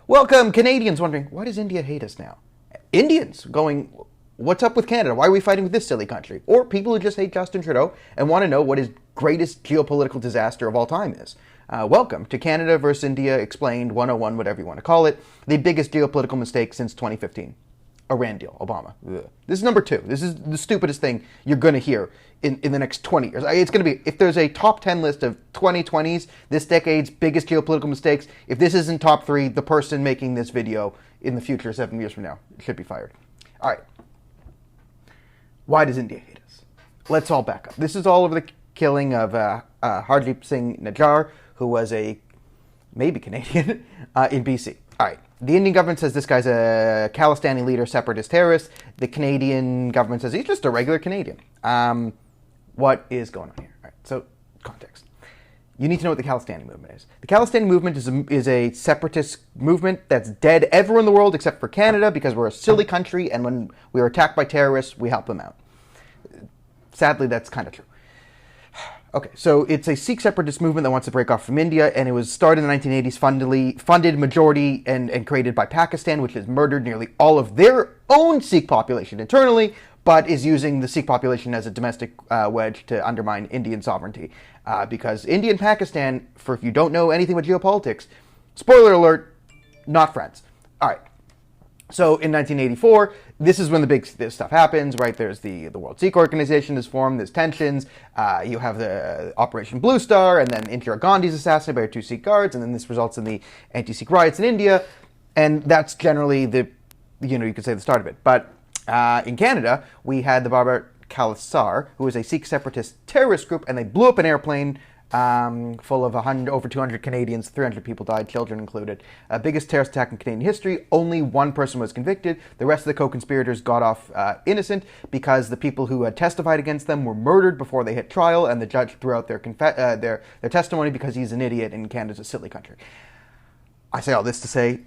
Welcome, Canadians wondering, why does India hate us now? Indians going, what's up with Canada? Why are we fighting with this silly country? Or people who just hate Justin Trudeau and want to know what his greatest geopolitical disaster of all time is. Welcome to Canada versus India Explained 101, whatever you want to call it. The biggest geopolitical mistake since 2015. Iran deal, Obama. Ugh. This is number 2. This is the stupidest thing you're going to hear in the next 20 years. It's going to be, if there's a top 10 list of 2020s, this decade's biggest geopolitical mistakes, if this isn't top 3, the person making this video in the future, 7 years from now, should be fired. All right. Why does India hate us? Let's all back up. This is all over the killing of Hardeep Singh Najjar, who was a maybe Canadian in BC. All right. The Indian government says this guy's a Khalistani leader, separatist terrorist. The Canadian government says he's just a regular Canadian. What is going on here? All right, so context. You need to know what the Khalistani movement is. The Khalistani movement is a separatist movement that's dead everywhere in the world except for Canada because we're a silly country, and when we are attacked by terrorists, we help them out. Sadly, that's kind of true. Okay, so it's a Sikh separatist movement that wants to break off from India, and it was started in the 1980s, funded majority and created by Pakistan, which has murdered nearly all of their own Sikh population internally, but is using the Sikh population as a domestic wedge to undermine Indian sovereignty. Because India and Pakistan, for if you don't know anything about geopolitics, spoiler alert, not friends. All right. So in 1984, this is when the big stuff happens, right? There's the World Sikh Organization is formed, there's tensions, you have the Operation Blue Star, and then Indira Gandhi is assassinated by her 2 Sikh guards, and then this results in the anti-Sikh riots in India, and that's generally you could say the start of it. But in Canada, we had the Baba Khalisar, who was a Sikh separatist terrorist group, and they blew up an airplane full of over 200 Canadians, 300 people died, children included. Biggest terrorist attack in Canadian history. Only one person was convicted. The rest of the co-conspirators got off innocent because the people who had testified against them were murdered before they hit trial, and the judge threw out their testimony because he's an idiot and Canada's a silly country. I say all this to say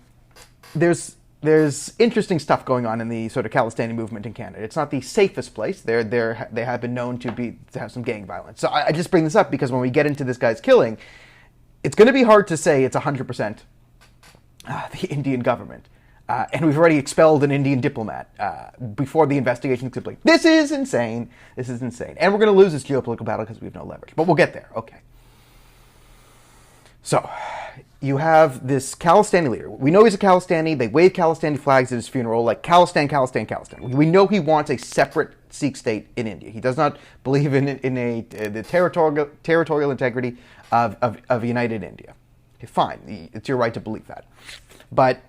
there's interesting stuff going on in the sort of Khalistani movement in Canada. It's not the safest place. They have been known to have some gang violence. So I just bring this up because when we get into this guy's killing, it's going to be hard to say it's 100% the Indian government. And we've already expelled an Indian diplomat before the investigation is complete. This is insane. This is insane. And we're going to lose this geopolitical battle because we have no leverage. But we'll get there. Okay. So you have this Khalistani leader. We know he's a Khalistani. They wave Khalistani flags at his funeral, like Khalistan, Khalistan, Khalistan. We know he wants a separate Sikh state in India. He does not believe in the territorial integrity of united India. Okay, fine, it's your right to believe that. But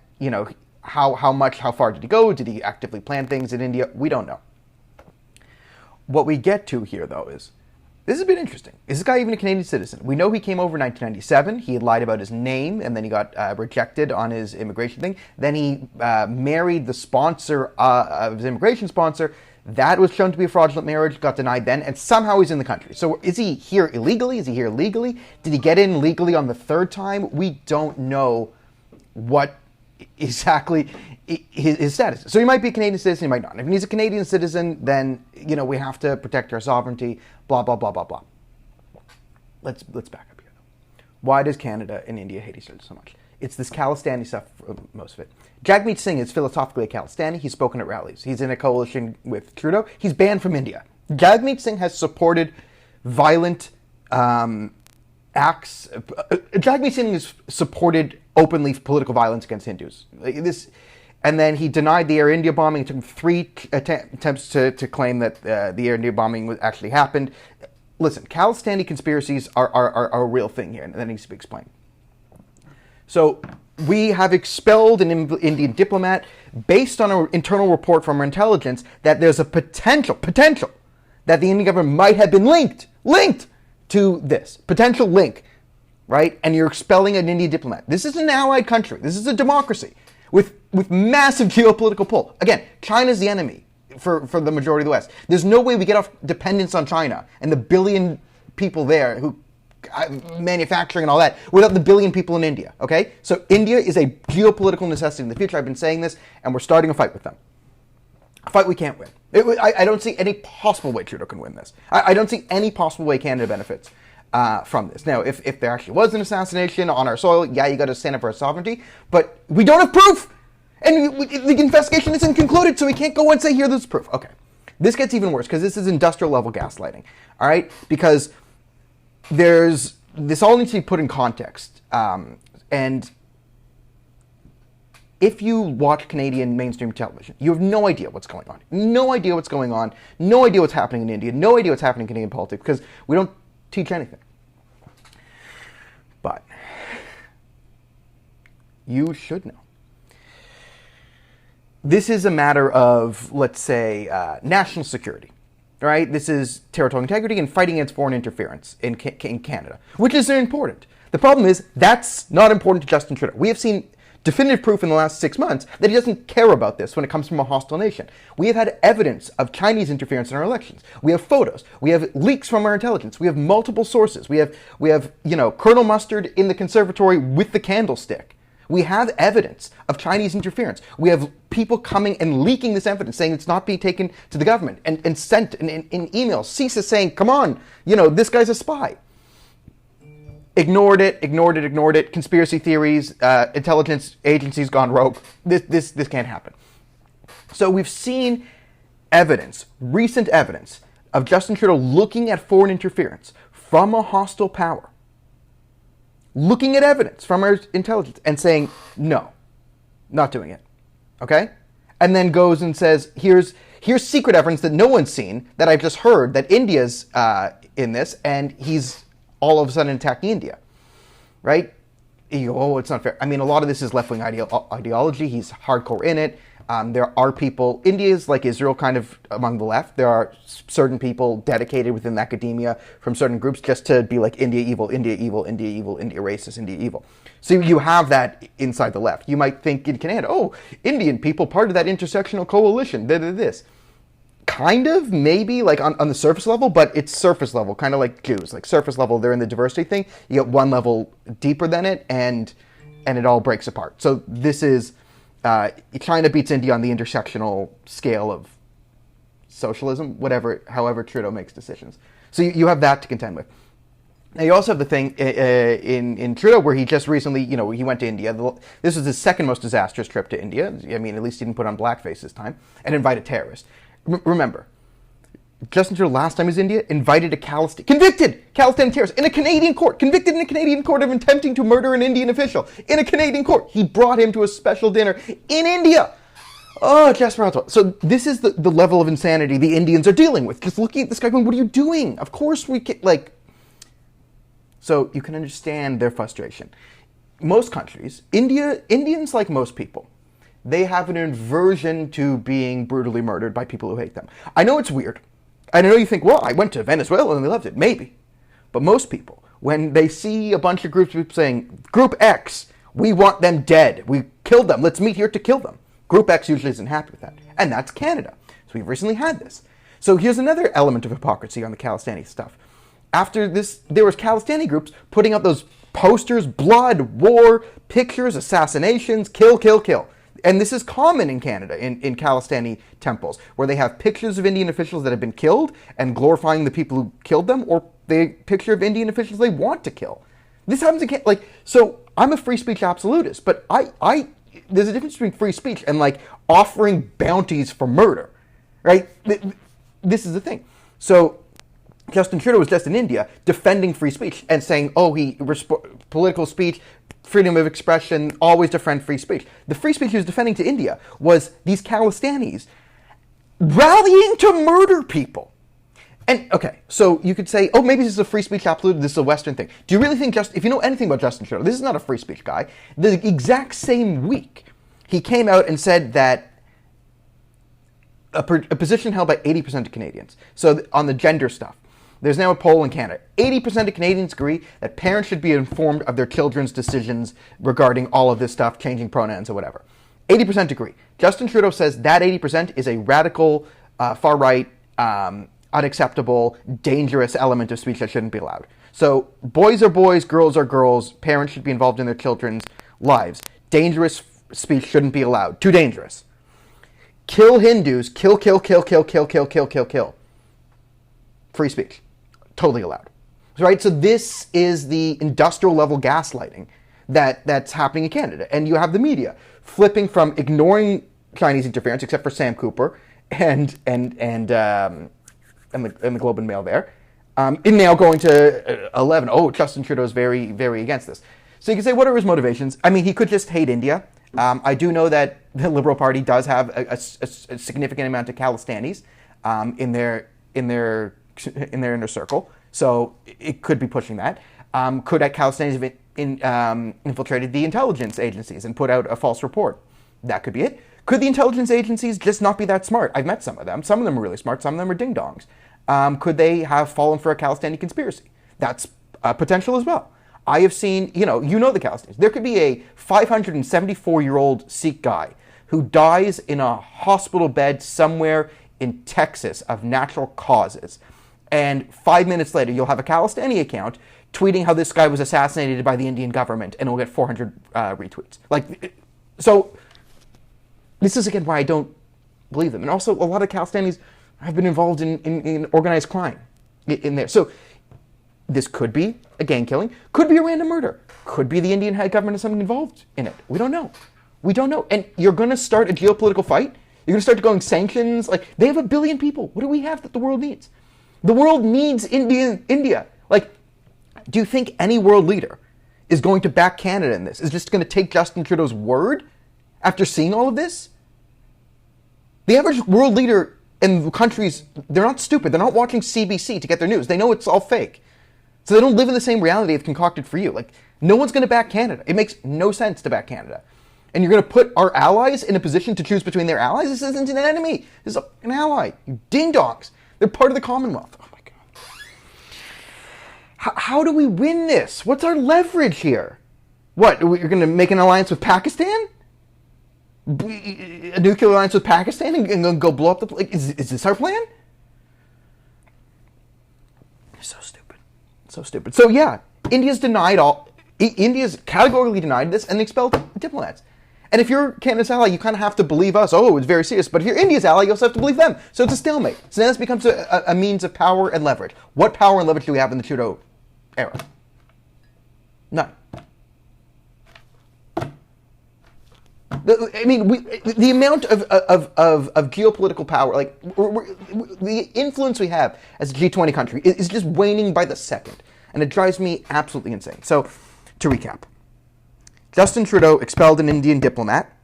how far did he go? Did he actively plan things in India? We don't know. What we get to here, though, is this has been interesting. Is this guy even a Canadian citizen? We know he came over in 1997. He had lied about his name, and then he got rejected on his immigration thing. Then he married the sponsor of his immigration sponsor. That was shown to be a fraudulent marriage, got denied then, and somehow he's in the country. So is he here illegally? Is he here legally? Did he get in legally on the 3rd time? We don't know what exactly his status. So he might be a Canadian citizen, he might not. If he's a Canadian citizen, then we have to protect our sovereignty, blah, blah, blah, blah, blah. Let's back up here, though. Why does Canada and India hate each other so much? It's this Khalistani stuff, most of it. Jagmeet Singh is philosophically a Khalistani. He's spoken at rallies. He's in a coalition with Trudeau. He's banned from India. Jagmeet Singh has supported violent acts. Jagmeet Singh has supported openly political violence against Hindus. And then he denied the Air India bombing. It took him 3 attempts to claim that the Air India bombing actually happened. Listen, Khalistani conspiracies are a real thing here, and that needs to be explained. So we have expelled an Indian diplomat based on an internal report from our intelligence that there's a potential that the Indian government might have been linked to this. Potential link, right? And you're expelling an Indian diplomat. This is an allied country. This is a democracy with massive geopolitical pull. Again, China's the enemy for the majority of the West. There's no way we get off dependence on China and the billion people there who manufacturing and all that without the billion people in India, okay? So India is a geopolitical necessity in the future. I've been saying this, and we're starting a fight with them. A fight we can't win. I don't see any possible way Trudeau can win this. I don't see any possible way Canada benefits. from this. Now, if there actually was an assassination on our soil, yeah, you got to stand up for our sovereignty, but we don't have proof! And the investigation isn't concluded, so we can't go and say, here, there's proof. Okay. This gets even worse, because this is industrial level gaslighting, all right? Because this all needs to be put in context. And if you watch Canadian mainstream television, you have no idea what's going on. No idea what's going on. No idea what's happening in India. No idea what's happening in Canadian politics, because we don't teach anything. But you should know. This is a matter of, let's say, national security, right? This is territorial integrity and fighting against foreign interference in Canada, which is important. The problem is that's not important to Justin Trudeau. We have seen definitive proof in the last 6 months that he doesn't care about this when it comes from a hostile nation. We have had evidence of Chinese interference in our elections. We have photos. We have leaks from our intelligence. We have multiple sources. We have Colonel Mustard in the conservatory with the candlestick. We have evidence of Chinese interference. We have people coming and leaking this evidence, saying it's not being taken to the government, and sent in emails. CISA saying, come on, this guy's a spy. Ignored it. Conspiracy theories, intelligence agencies gone rogue. This can't happen. So we've seen evidence, recent evidence, of Justin Trudeau looking at foreign interference from a hostile power. Looking at evidence from our intelligence and saying, no, not doing it. Okay? And then goes and says, here's secret evidence that no one's seen, that I've just heard, that India's in this, and he's all of a sudden attacking India. Right? You go, oh, it's not fair. I mean, a lot of this is left-wing ideology. He's hardcore in it. There are people, India is like Israel kind of among the left. There are certain people dedicated within academia from certain groups just to be like India evil, India evil, India evil, India racist, India evil. So you have that inside the left. You might think in Canada, oh, Indian people, part of that intersectional coalition, this. Kind of, maybe, like on the surface level, but it's surface level, kind of like Jews. Like surface level, they're in the diversity thing. You get one level deeper than it, and it all breaks apart. So this is... China beats India on the intersectional scale of socialism, however Trudeau makes decisions. So you have that to contend with. Now you also have the thing in Trudeau where he just recently, he went to India. This was his second most disastrous trip to India. I mean, at least he didn't put on blackface this time, and invited terrorists. Remember, Justin Trudeau last time he was in India invited a convicted Palestinian terrorist in a Canadian court, convicted in a Canadian court of attempting to murder an Indian official in a Canadian court. He brought him to a special dinner in India. Oh, Jasper. So this is the level of insanity the Indians are dealing with. Just looking at this guy going, what are you doing? Of course we can, So you can understand their frustration. Most countries, Indians, like most people, they have an aversion to being brutally murdered by people who hate them. I know it's weird. I know you think, well, I went to Venezuela and they loved it. Maybe. But most people, when they see a bunch of groups saying, Group X, we want them dead. We killed them. Let's meet here to kill them. Group X usually isn't happy with that. And that's Canada. So we've recently had this. So here's another element of hypocrisy on the Khalistani stuff. After this, there was Khalistani groups putting up those posters, blood, war, pictures, assassinations, kill, kill, kill. And this is common in Canada, in Khalistani temples, where they have pictures of Indian officials that have been killed and glorifying the people who killed them, or the picture of Indian officials they want to kill. This happens in Canada. So I'm a free speech absolutist, but there's a difference between free speech and offering bounties for murder, right? This is the thing. So Justin Trudeau was just in India defending free speech and saying, political speech, freedom of expression, always defend free speech. The free speech he was defending to India was these Khalistanis rallying to murder people. And, okay, so you could say, oh, maybe this is a free speech absolute, this is a Western thing. Do you really think, if you know anything about Justin Trudeau, this is not a free speech guy. The exact same week, he came out and said that a position held by 80% of Canadians, so on the gender stuff, there's now a poll in Canada. 80% of Canadians agree that parents should be informed of their children's decisions regarding all of this stuff, changing pronouns or whatever. 80% agree. Justin Trudeau says that 80% is a radical, far-right, unacceptable, dangerous element of speech that shouldn't be allowed. So boys are boys, girls are girls, parents should be involved in their children's lives. Dangerous speech shouldn't be allowed. Too dangerous. Kill Hindus, kill. Free speech. Totally allowed. right? So this is the industrial level gaslighting that's happening in Canada. And you have the media flipping from ignoring Chinese interference, except for Sam Cooper and the Globe and Mail there, in now going to 11. Oh, Justin Trudeau is very, very against this. So you can say, what are his motivations? I mean, he could just hate India. I do know that the Liberal Party does have a significant amount of Khalistanis in their inner circle, so it could be pushing that. Could Khalistanis have infiltrated the intelligence agencies and put out a false report? That could be it. Could the intelligence agencies just not be that smart? I've met some of them. Some of them are really smart. Some of them are ding-dongs. Could they have fallen for a Khalistani conspiracy? That's potential as well. I have seen, you know the Khalistanis. There could be a 574-year-old Sikh guy who dies in a hospital bed somewhere in Texas of natural causes. And 5 minutes later, you'll have a Khalistani account tweeting how this guy was assassinated by the Indian government, and it'll get 400 retweets. So this is, again, why I don't believe them. And also, a lot of Khalistanis have been involved in organized crime in there. So this could be a gang killing, could be a random murder, could be the Indian head government has something involved in it. We don't know. We don't know. And you're going to start a geopolitical fight? You're going to start going sanctions? Like, they have 1 billion people. What do we have that the world needs? The world needs India. Like, do you think any world leader is going to back Canada in this? Is just going to take Justin Trudeau's word after seeing all of this? The average world leader in countries, they're not stupid. They're not watching CBC to get their news. They know it's all fake. So they don't live in the same reality it's concocted for you. Like, no one's going to back Canada. It makes no sense to back Canada. And you're going to put our allies in a position to choose between their allies? This isn't an enemy. This is an ally. You ding-dongs. They're part of the Commonwealth. Oh, my God. How do we win this? What's our leverage here? What, you're going to make an alliance with Pakistan? A nuclear alliance with Pakistan and go blow up the place? Is this our plan? So stupid. So stupid. So yeah, India's categorically denied this and expelled diplomats. And if you're Canada's ally, you kind of have to believe us. Oh, it's very serious. But if you're India's ally, you also have to believe them. So it's a stalemate. So then this becomes a means of power and leverage. What power and leverage do we have in the Trudeau era? None. I mean, the amount of geopolitical power, like the influence we have as a G20 country is just waning by the second. And it drives me absolutely insane. So, to recap. Justin Trudeau expelled an Indian diplomat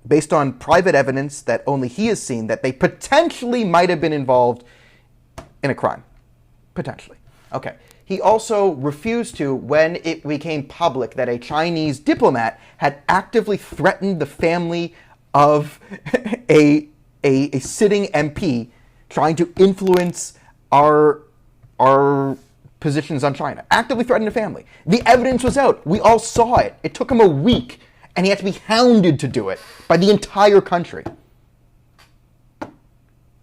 based on private evidence that only he has seen that they potentially might have been involved in a crime. Potentially. Okay. He also refused to when it became public that a Chinese diplomat had actively threatened the family of a sitting MP trying to influence our positions on China. Actively threatened a family. The evidence was out. We all saw it. It took him a week, and he had to be hounded to do it by the entire country.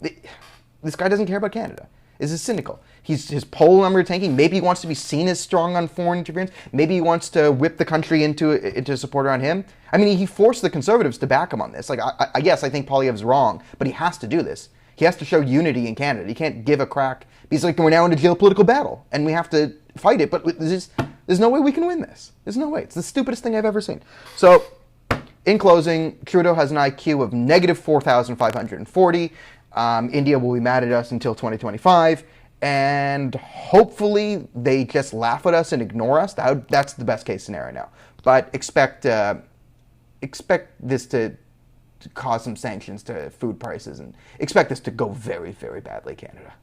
This guy doesn't care about Canada. This is cynical. His poll number tanking. Maybe he wants to be seen as strong on foreign interference. Maybe he wants to whip the country into a supporter on him. I mean, he forced the Conservatives to back him on this. Like, yes, I think Poilievre's wrong, but he has to do this. He has to show unity in Canada. He can't give a crack. He's like, we're now in a geopolitical battle, and we have to fight it, but there's no way we can win this. There's no way. It's the stupidest thing I've ever seen. So, in closing, Trudeau has an IQ of negative 4,540. India will be mad at us until 2025, and hopefully they just laugh at us and ignore us. That's the best case scenario now. But expect this to cause some sanctions to food prices, and expect this to go very, very badly, Canada.